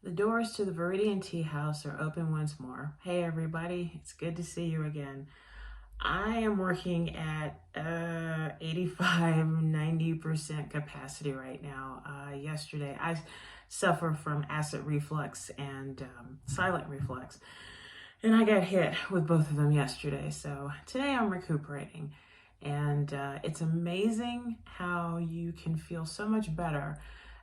The doors to the Viridian Tea House are open once more. Hey everybody, it's good to see you again. I am working at 85–90% capacity right now. Yesterday, I suffer from acid reflux and silent reflux, and I got hit with both of them yesterday. So today I'm recuperating, and it's amazing how you can feel so much better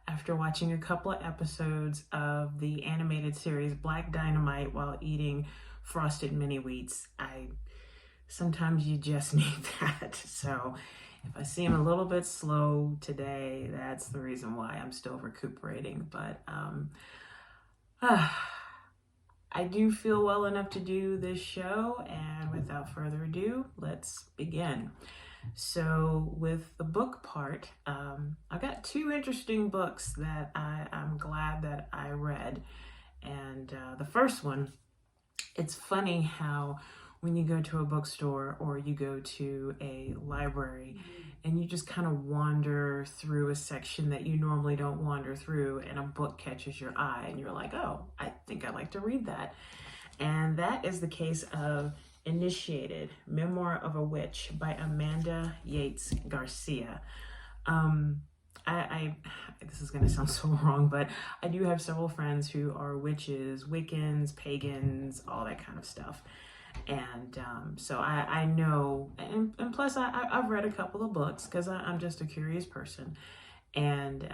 after watching a couple of episodes of the animated series Black Dynamite while eating frosted mini wheats. Sometimes you just need that. So if I seem a little bit slow today, that's the reason why I'm still recuperating. But I do feel well enough to do this show, and without further ado, let's begin. So with the book part, I've got two interesting books that I'm glad that I read. And the first one, it's funny how when you go to a bookstore or you go to a library and you just kind of wander through a section that you normally don't wander through, and a book catches your eye and you're like, oh, I think I'd like to read that. And that is the case of Initiated, Memoir of a Witch by Amanda Yates Garcia. This is going to sound so wrong, but I do have several friends who are witches, Wiccans, pagans, all that kind of stuff. And so I know, and plus I've read a couple of books because I'm just a curious person. And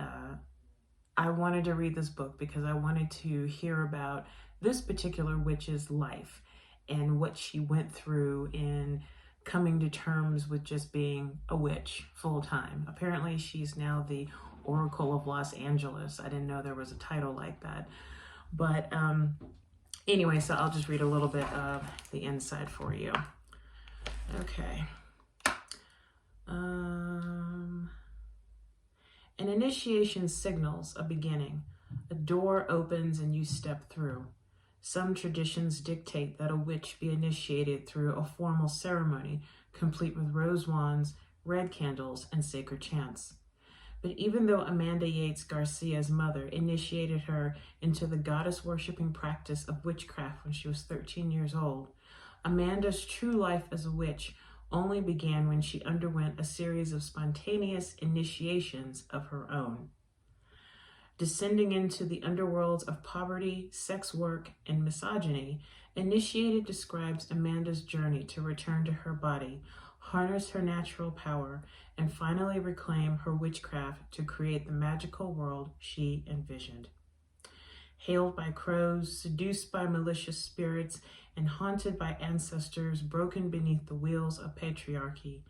I wanted to read this book because I wanted to hear about this particular witch's life and what she went through in coming to terms with just being a witch full time. Apparently she's now the Oracle of Los Angeles. I didn't know there was a title like that. But anyway, so I'll just read a little bit of the inside for you. Okay. An initiation signals a beginning. A door opens and you step through. Some traditions dictate that a witch be initiated through a formal ceremony, complete with rose wands, red candles, and sacred chants. But even though Amanda Yates Garcia's mother initiated her into the goddess-worshipping practice of witchcraft when she was 13 years old, Amanda's true life as a witch only began when she underwent a series of spontaneous initiations of her own. Descending into the underworlds of poverty, sex work, and misogyny, Initiated describes Amanda's journey to return to her body, harness her natural power, and finally reclaim her witchcraft to create the magical world she envisioned. Hailed by crows, seduced by malicious spirits, and haunted by ancestors broken beneath the wheels of patriarchy,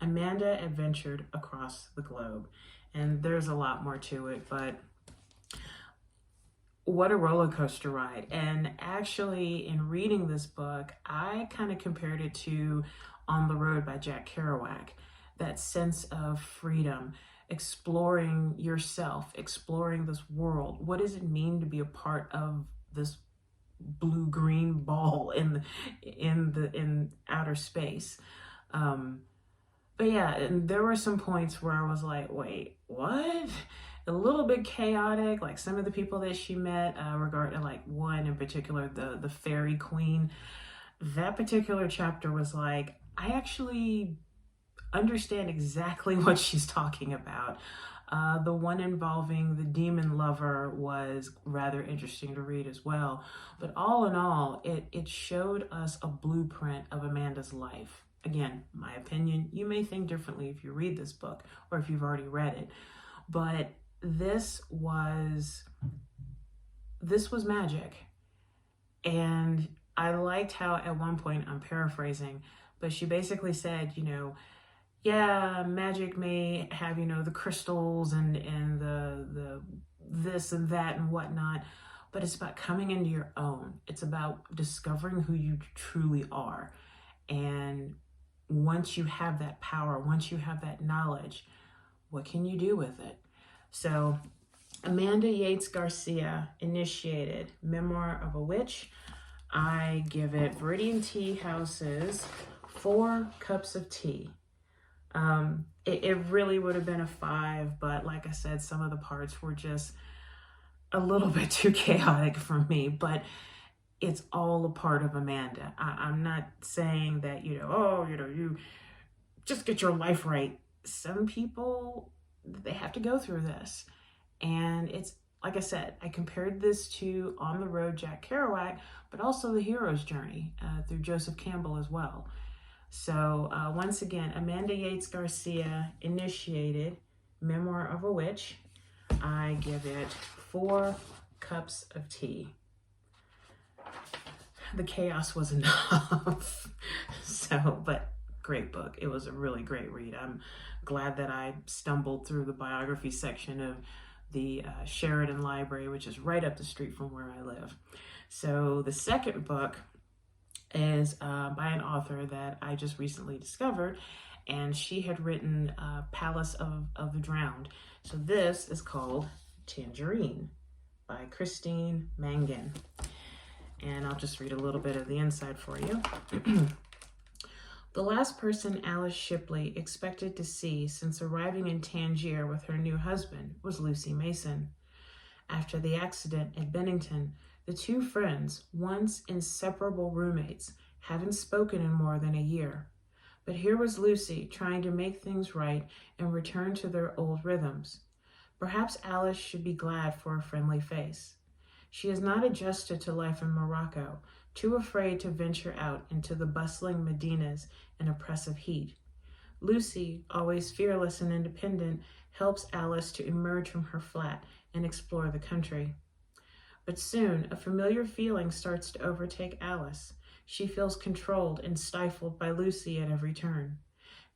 Amanda adventured across the globe. And there's a lot more to it, but what a roller coaster ride. And actually, in reading this book, I kind of compared it to On the Road by Jack Kerouac. That sense of freedom, exploring yourself, exploring this world. What does it mean to be a part of this blue-green ball in outer space? But yeah, and there were some points where I was like, wait, what? A little bit chaotic, like some of the people that she met, regarding like one in particular, the fairy queen. That particular chapter was like, I actually understand exactly what she's talking about. The one involving the demon lover was rather interesting to read as well. But all in all, it showed us a blueprint of Amanda's life. Again, my opinion, you may think differently if you read this book or if you've already read it. But this was magic. And I liked how at one point, I'm paraphrasing, but she basically said, yeah, magic may have, the crystals and the this and that and whatnot, but it's about coming into your own. It's about discovering who you truly are. And once you have that power, once you have that knowledge, what can you do with it? So Amanda Yates Garcia, Initiated, Memoir of a Witch. I give it Viridian Tea House's 4 cups of tea. It really would have been a 5, but like I said, some of the parts were just a little bit too chaotic for me, but it's all a part of Amanda. I'm not saying that, you just get your life right. Some people, they have to go through this. And it's, like I said, I compared this to On the Road, Jack Kerouac, but also The Hero's Journey through Joseph Campbell as well. So once again, Amanda Yates Garcia initiated Memoir of a Witch. I give it 4 cups of tea. The chaos was enough. But great book. It was a really great read. I'm glad that I stumbled through the biography section of the Sheridan Library, which is right up the street from where I live. So the second book is by an author that I just recently discovered, and she had written Palace of the Drowned. So this is called Tangerine by Christine Mangan. And I'll just read a little bit of the inside for you. The last person Alice Shipley expected to see since arriving in Tangier with her new husband was Lucy Mason. After the accident at Bennington, the two friends, once inseparable roommates, haven't spoken in more than a year. But here was Lucy trying to make things right and return to their old rhythms. Perhaps Alice should be glad for a friendly face. She has not adjusted to life in Morocco, too afraid to venture out into the bustling Medinas and oppressive heat. Lucy, always fearless and independent, helps Alice to emerge from her flat and explore the country. But soon, a familiar feeling starts to overtake Alice. She feels controlled and stifled by Lucy at every turn.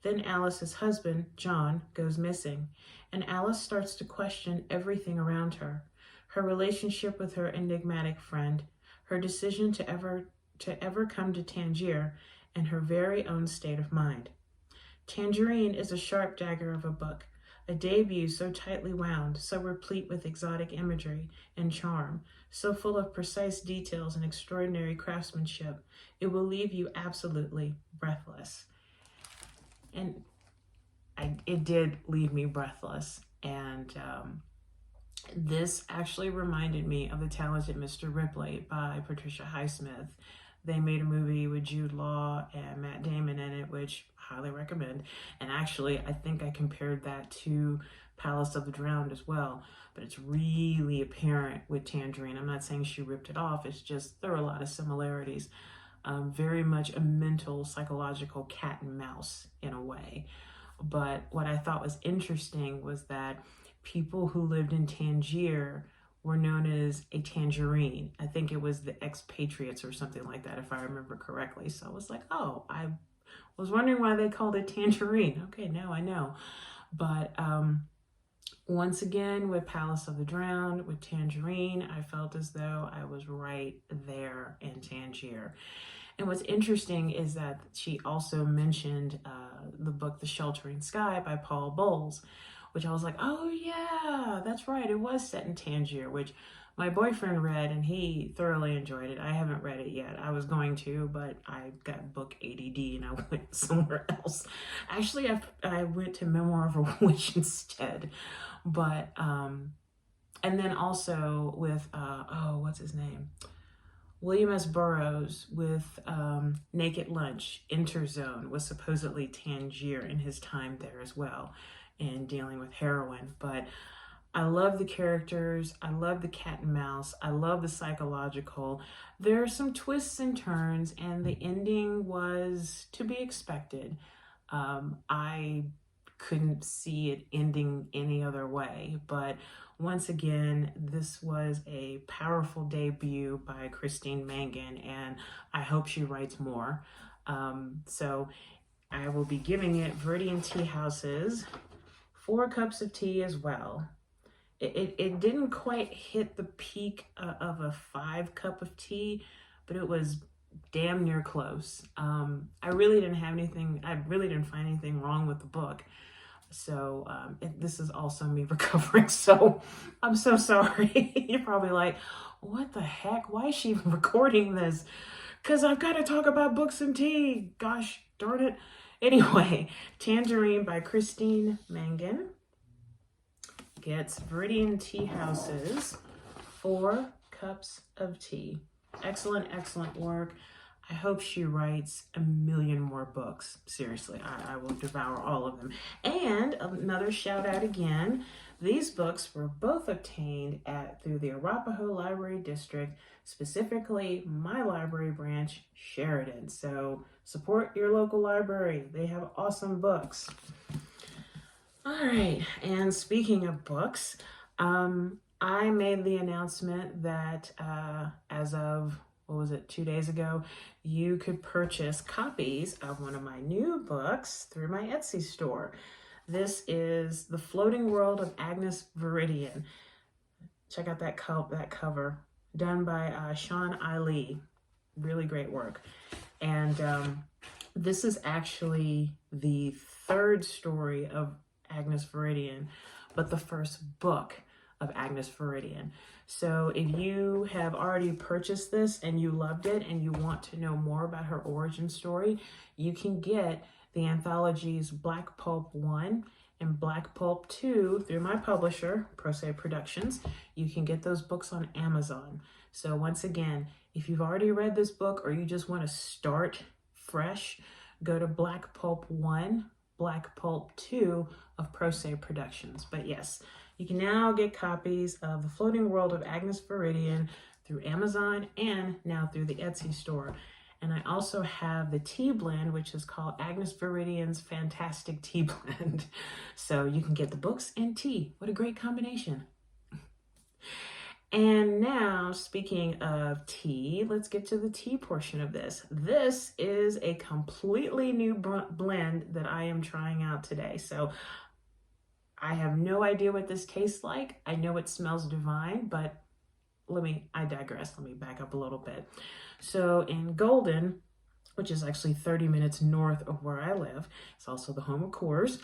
Then Alice's husband, John, goes missing, and Alice starts to question everything around her. Her relationship with her enigmatic friend, her decision to ever come to Tangier, and her very own state of mind. Tangerine is a sharp dagger of a book, a debut so tightly wound, so replete with exotic imagery and charm, so full of precise details and extraordinary craftsmanship, it will leave you absolutely breathless. And it did leave me breathless. And this actually reminded me of The Talented Mr. Ripley by Patricia Highsmith. They made a movie with Jude Law and Matt Damon in it, which I highly recommend. And actually, I think I compared that to Palace of the Drowned as well. But it's really apparent with Tangerine. I'm not saying she ripped it off. It's just there are a lot of similarities. Very much a mental, psychological cat and mouse in a way. But what I thought was interesting was that people who lived in Tangier were known as a Tangerine. I think it was the expatriates or something like that, if I remember correctly. So I was like, oh, I was wondering why they called it Tangerine. Okay, now I know. But once again, with Palace of the Drowned, with Tangerine, I felt as though I was right there in Tangier. And what's interesting is that she also mentioned the book The Sheltering Sky by Paul Bowles, which I was like, oh yeah, that's right. It was set in Tangier, which my boyfriend read and he thoroughly enjoyed it. I haven't read it yet. I was going to, but I got book ADD and I went somewhere else. Actually, I went to Memoir of a Witch instead. But, and then also with, what's his name? William S. Burroughs with Naked Lunch. Interzone was supposedly Tangier in his time there as well, and dealing with heroin. But I love the characters. I love the cat and mouse. I love the psychological. There are some twists and turns, and the ending was to be expected. I couldn't see it ending any other way. But once again, this was a powerful debut by Christine Mangan, and I hope she writes more. So I will be giving it Viridian Tea House's 4 cups of tea as well. It didn't quite hit the peak of a 5 cup of tea, but it was damn near close. I really didn't find anything wrong with the book. So this is also me recovering, so I'm so sorry. You're probably like, what the heck? Why is she even recording this? Because I've got to talk about books and tea. Gosh darn it. Anyway, Tangerine by Christine Mangan gets Viridian Tea House's 4 cups of tea. Excellent, excellent work. I hope she writes a million more books. Seriously, I will devour all of them. And another shout out again. These books were both obtained through the Arapahoe Library District, specifically my library branch, Sheridan. So support your local library. They have awesome books. All right, and speaking of books, I made the announcement that as of, 2 days ago, you could purchase copies of one of my new books through my Etsy store. This is The Floating World of Agnes Viridian. Check out that cover, done by Sean Eiley. Really great work. And this is actually the 3rd story of Agnes Viridian, but the first book of Agnes Viridian. So if you have already purchased this and you loved it and you want to know more about her origin story, you can get the anthologies Black Pulp 1 and Black Pulp 2 through my publisher, Pro Se Productions. You can get those books on Amazon. So once again, if you've already read this book or you just want to start fresh, go to Black Pulp 1, Black Pulp 2 of Pro Se Productions. But yes, you can now get copies of The Floating World of Agnes Viridian through Amazon and now through the Etsy store. And I also have the tea blend, which is called Agnes Viridian's Fantastic Tea Blend. So you can get the books and tea. What a great combination. And now, speaking of tea, let's get to the tea portion of this. This is a completely new blend that I am trying out today. So I have no idea what this tastes like. I know it smells divine, but I digress. Let me back up a little bit. So in Golden, which is actually 30 minutes north of where I live, it's also the home of Coors,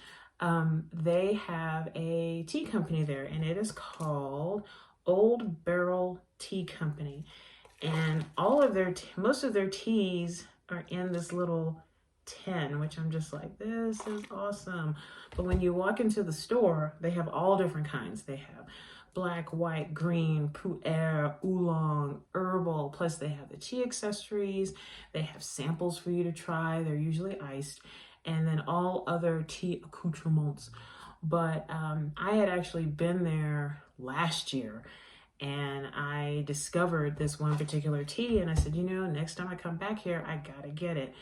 they have a tea company there, and it is called Old Barrel Tea Company. And most of their teas are in this little tin, which I'm just like, this is awesome. But when you walk into the store, they have all different kinds. They have black, white, green, pu'er, oolong, herbal, plus they have the tea accessories. They have samples for you to try. They're usually iced, and then all other tea accoutrements. But I had actually been there last year, and I discovered this one particular tea, and I said, next time I come back here, I gotta get it.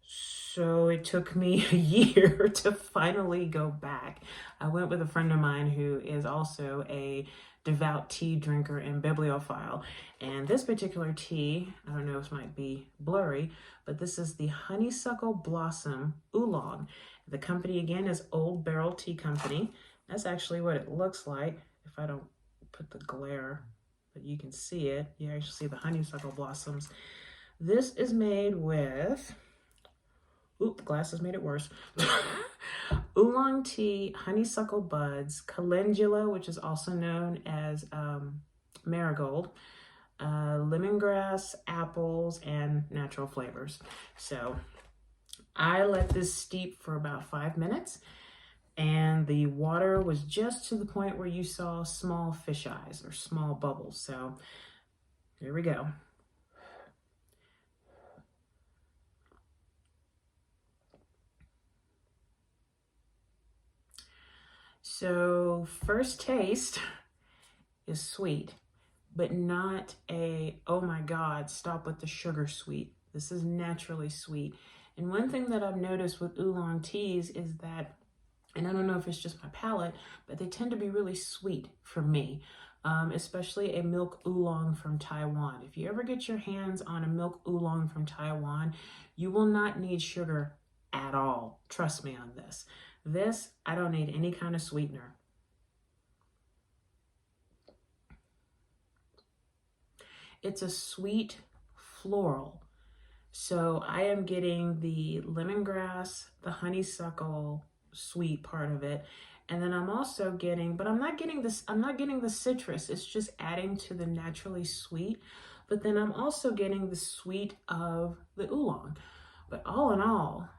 So it took me a year to finally go back. I went with a friend of mine who is also a devout tea drinker and bibliophile. And this particular tea, I don't know if it might be blurry, but this is the Honeysuckle Blossom Oolong. The company again is Old Barrel Tea Company. That's actually what it looks like. If I don't put the glare, but you can see it. You actually see the honeysuckle blossoms. This is made with, the glasses made it worse. Oolong tea, honeysuckle buds, calendula, which is also known as marigold, lemongrass, apples, and natural flavors. So I let this steep for about 5 minutes, and the water was just to the point where you saw small fish eyes or small bubbles. So here we go. So first taste is sweet, but not a, oh my God, stop with the sugar sweet. This is naturally sweet. And one thing that I've noticed with oolong teas is that, and I don't know if it's just my palate, but they tend to be really sweet for me, especially a milk oolong from Taiwan. If you ever get your hands on a milk oolong from Taiwan, you will not need sugar at all. Trust me on this. This, I don't need any kind of sweetener. It's a sweet floral. So I am getting the lemongrass, the honeysuckle sweet part of it. And then I'm also getting, but I'm not getting the citrus. It's just adding to the naturally sweet. But then I'm also getting the sweet of the oolong. But all in all,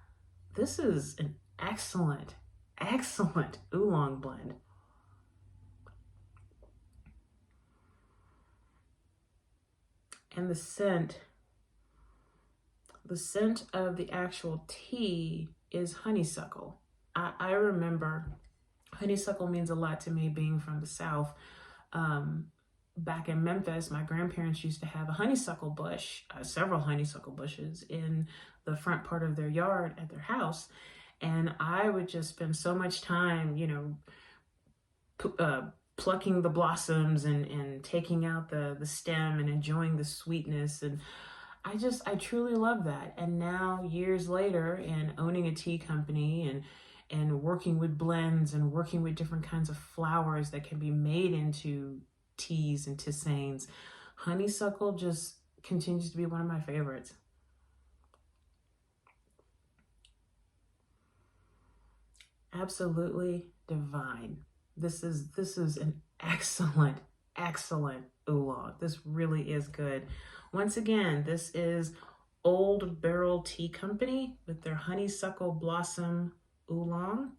this is an excellent oolong blend. And the scent of the actual tea is honeysuckle. I remember honeysuckle means a lot to me, being from the South. Back in Memphis, my grandparents used to have a honeysuckle bush, several honeysuckle bushes in the front part of their yard at their house. And I would just spend so much time, plucking the blossoms and taking out the stem and enjoying the sweetness. And I truly love that. And now, years later, and owning a tea company and working with blends and working with different kinds of flowers that can be made into teas and tisanes, honeysuckle just continues to be one of my favorites. Absolutely divine. This is an excellent oolong. This really is good. Once again, this is Old Barrel Tea Company with their honeysuckle blossom oolong.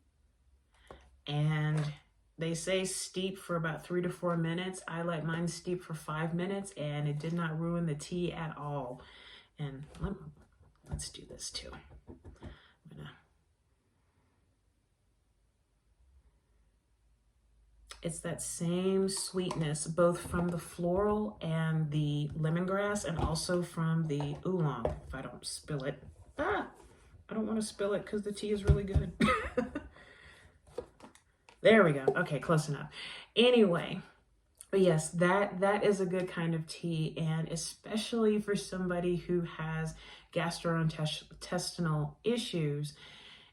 And they say steep for about 3 to 4 minutes. I let mine steep for 5 minutes, and it did not ruin the tea at all. And let's do this too. It's that same sweetness, both from the floral and the lemongrass, and also from the oolong. If I don't spill it. I don't want to spill it because the tea is really good. There we go. Okay, close enough. Anyway, but yes, that is a good kind of tea, and especially for somebody who has gastrointestinal issues,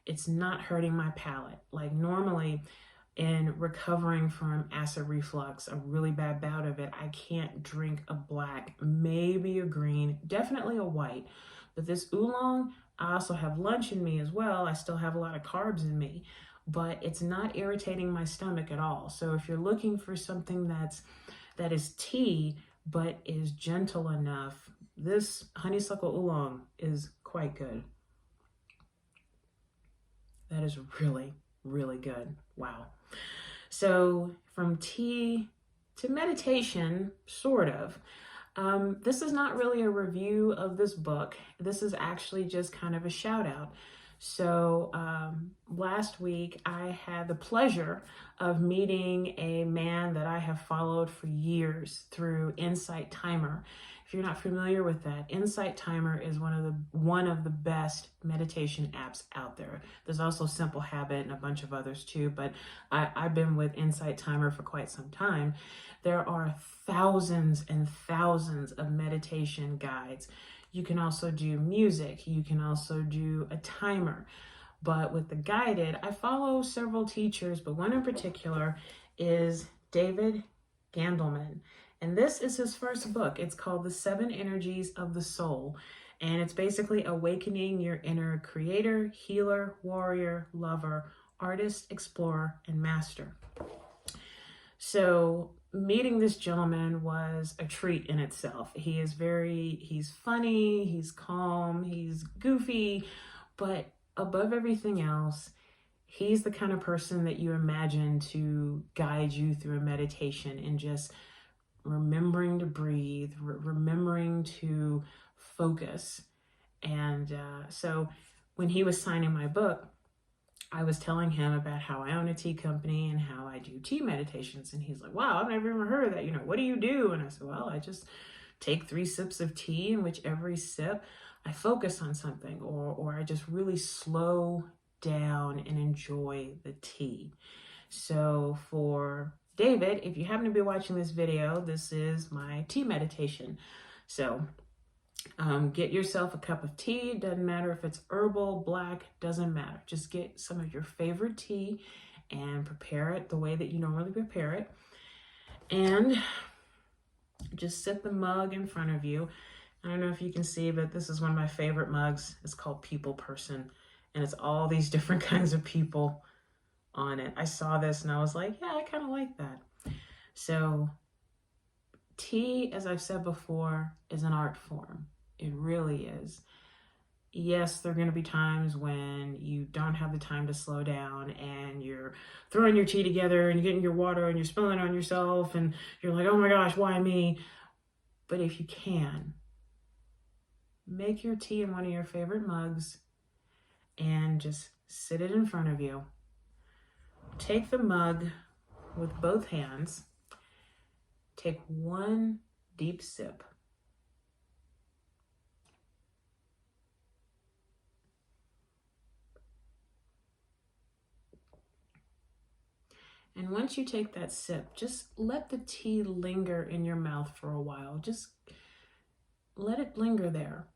it's not hurting my palate. Like, normally, in recovering from acid reflux, a really bad bout of it, I can't drink a black, maybe a green, definitely a white. But this oolong, I also have lunch in me as well. I still have a lot of carbs in me, but it's not irritating my stomach at all. So if you're looking for something that is tea, but is gentle enough, this honeysuckle oolong is quite good. That is really, really good. Wow. So from tea to meditation, sort of. This is not really a review of this book. This is actually just kind of a shout out. So last week I had the pleasure of meeting a man that I have followed for years through Insight Timer. If you're not familiar with that, Insight Timer is one of the best meditation apps out there. There's also Simple Habit and a bunch of others too, but I've been with Insight Timer for quite some time. There are thousands and thousands of meditation guides. You can also do music. You can also do a timer. But with the guided, I follow several teachers, but one in particular is David Gandelman. And this is his first book. It's called The 7 Energies of the Soul. And it's basically awakening your inner creator, healer, warrior, lover, artist, explorer, and master. So meeting this gentleman was a treat in itself. He's funny, he's calm, he's goofy, but above everything else, he's the kind of person that you imagine to guide you through a meditation and just remembering to breathe, remembering to focus. And so when he was signing my book, I was telling him about how I own a tea company and how I do tea meditations. And he's like, wow, I've never even heard of that. What do you do? And I said, well, I just take 3 sips of tea, in which every sip I focus on something, or I just really slow down and enjoy the tea. So for David, if you happen to be watching this video, this is my tea meditation. So get yourself a cup of tea. Doesn't matter if it's herbal, black, doesn't matter. Just get some of your favorite tea and prepare it the way that you normally prepare it. And just set the mug in front of you. I don't know if you can see, but this is one of my favorite mugs. It's called People Person, and it's all these different kinds of people on it. I saw this and I was like, yeah, I kind of like that. So tea, as I've said before, is an art form. It really is. Yes, there are going to be times when you don't have the time to slow down and you're throwing your tea together and you're getting your water and you're spilling it on yourself and you're like, oh my gosh, why me? But if you can, make your tea in one of your favorite mugs and just sit it in front of you. Take the mug with both hands. Take one deep sip. And once you take that sip, just let the tea linger in your mouth for a while. Just let it linger there.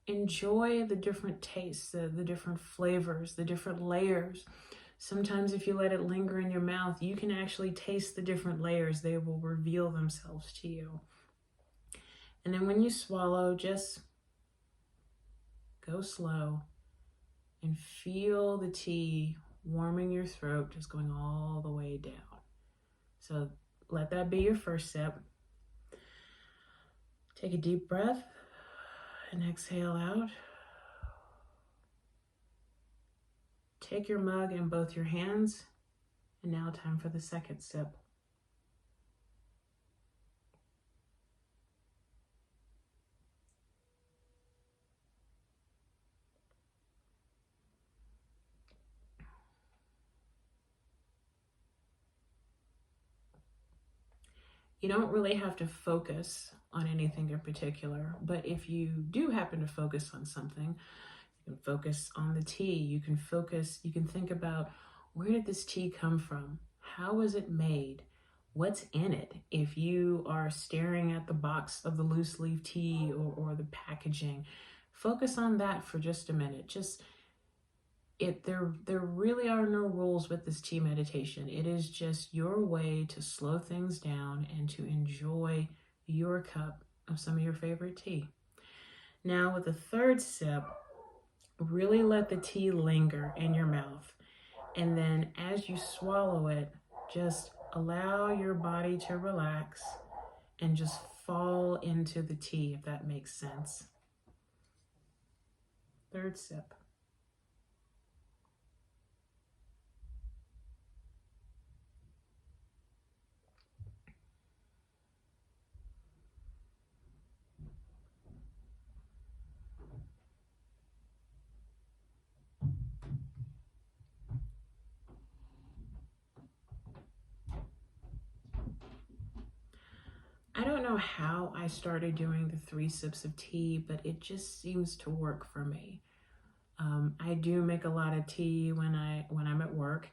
Enjoy the different tastes, the different flavors, the different layers. Sometimes if you let it linger in your mouth, you can actually taste the different layers. They will reveal themselves to you. And then when you swallow, just go slow and feel the tea warming your throat, just going all the way down. So let that be your first sip. Take a deep breath and exhale out. Take your mug in both your hands, and now time for the second sip. You don't really have to focus on anything in particular, but if you do happen to focus on something, you can focus on the tea. You can think about, where did this tea come from? How was it made? What's in it? If you are staring at the box of the loose leaf tea or the packaging, focus on that for just a minute. There really are no rules with this tea meditation. It is just your way to slow things down and to enjoy your cup of some of your favorite tea. Now with the third sip, really let the tea linger in your mouth. And then as you swallow it, just allow your body to relax and just fall into the tea, if that makes sense. Third sip. I don't know how I started doing the 3 sips of tea, but it just seems to work for me. I do make a lot of tea when I'm at work,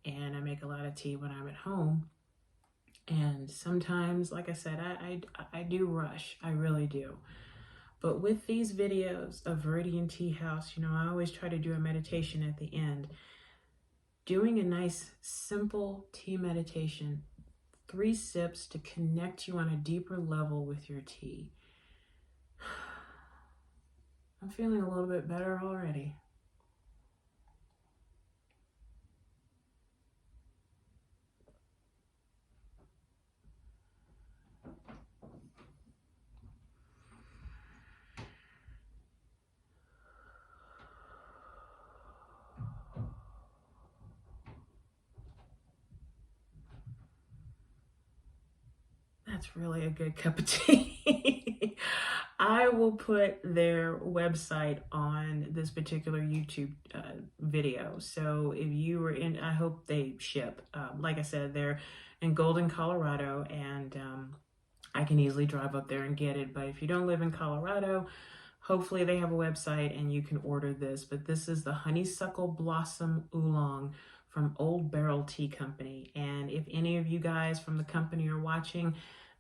and I make a lot of tea when I'm at home. And sometimes, like I said, I do rush, I really do. But with these videos of Viridian Tea House, I always try to do a meditation at the end. Doing a nice, simple tea meditation, 3 sips to connect you on a deeper level with your tea. I'm feeling a little bit better already. That's really a good cup of tea. I will put their website on this particular YouTube video. So if you were in, I hope they ship. Like I said, they're in Golden, Colorado, and I can easily drive up there and get it. But if you don't live in Colorado, hopefully they have a website and you can order this. But this is the Honeysuckle Blossom Oolong from Old Barrel Tea Company. And if any of you guys from the company are watching,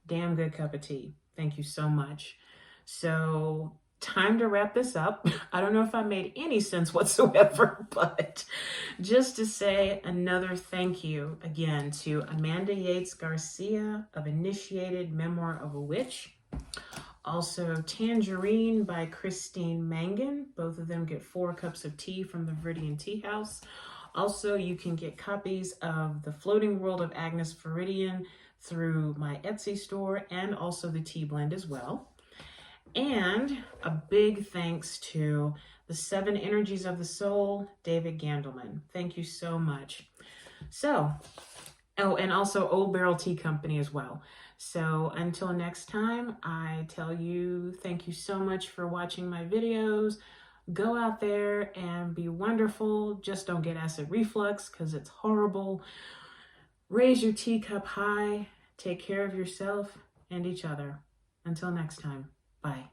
damn good cup of tea. Thank you so much. So time to wrap this up. I don't know if I made any sense whatsoever, but just to say another thank you again to Amanda Yates Garcia of Initiated Memoir of a Witch. Also Tangerine by Christine Mangan. Both of them get 4 cups of tea from the Viridian Tea House. Also, you can get copies of The Floating World of Agnes Viridian through my Etsy store, and also the tea blend as well. And a big thanks to the 7 Energies of the Soul, David Gandelman. Thank you so much. So, oh, and also Old Barrel Tea Company as well. So until next time, I tell you, thank you so much for watching my videos. Go out there and be wonderful. Just don't get acid reflux because it's horrible. Raise your teacup high. Take care of yourself and each other. Until next time, bye.